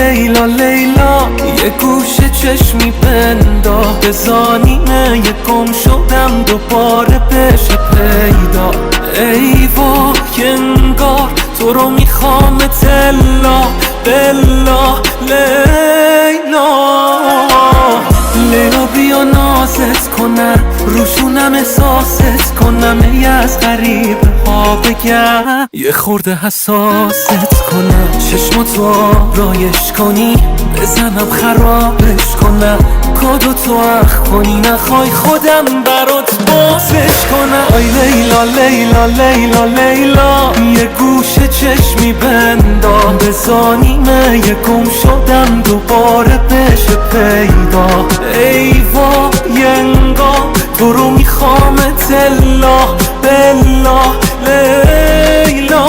لیلا لیلا یه گوشه چشمی بنداز بزانیمه یه گم شدم دوباره بشه پیدا. ای وای انگار تو رو میخوام تلا بلا لیلا. لیلا بیا نازت کنم روشونم احساست کنم ای از غریبه ها بگم یه خورده حساست کنم چشماتو آرایش کنی بزنم خرابش کنم کادو تو اخ کنی نخوای خودم برات بازش کنم. آی لیلا لیلا لیلا لیلا یه گوشه چشمی بنداز بزانیمه یه گم شدم دوباره بشه پیدا. ای وای انگار تو رو میخوام تلا بلا لیلا.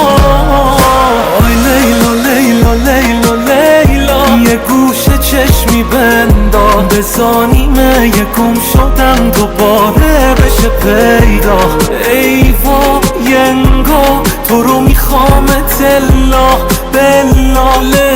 آی لیلا لیلا لیلا لیلا یه گوشه چشمی بنداز بزانیمه یه گم شدم دوباره بشه پیدا. ای وای انگار تو رو میخوام تلا بلا لیلا.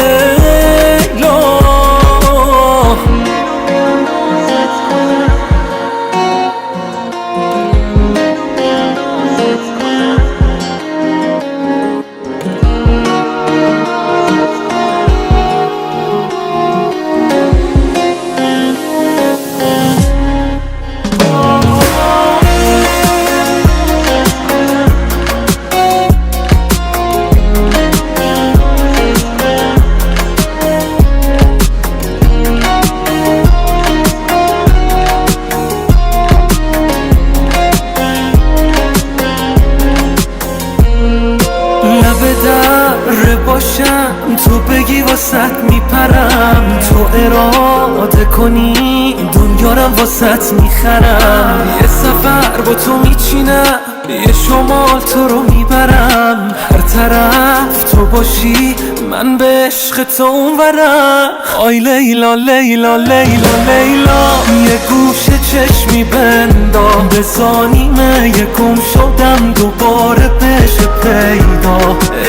باشم تو بگی واسط میپرم تو اراده کنی دنیارم واسط میخرم یه سفر با تو میچینم یه شمال تو رو میبرم هر طرف تو باشی من به عشق تو اونورم. آی لیلا لیلا لیلا لیلا یه گوشه چشمی بنداز بزانیمه یه گم شدم دوباره بشه پیدا.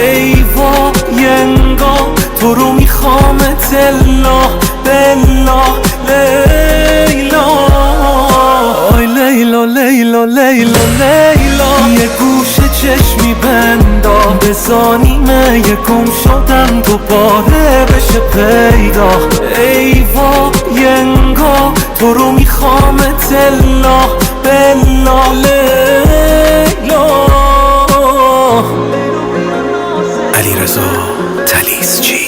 ای وای انگار تو رو میخوام تلا بلا لیلا. آی لیلا لیلا لیلا لیلا یه گوشه چشمی بنداز بزانیمه یه گم شدم دوباره بشه پیدا. ای وای انگار تو رو میخوام تلا بلا لیلا. علیرضا طلیسچی.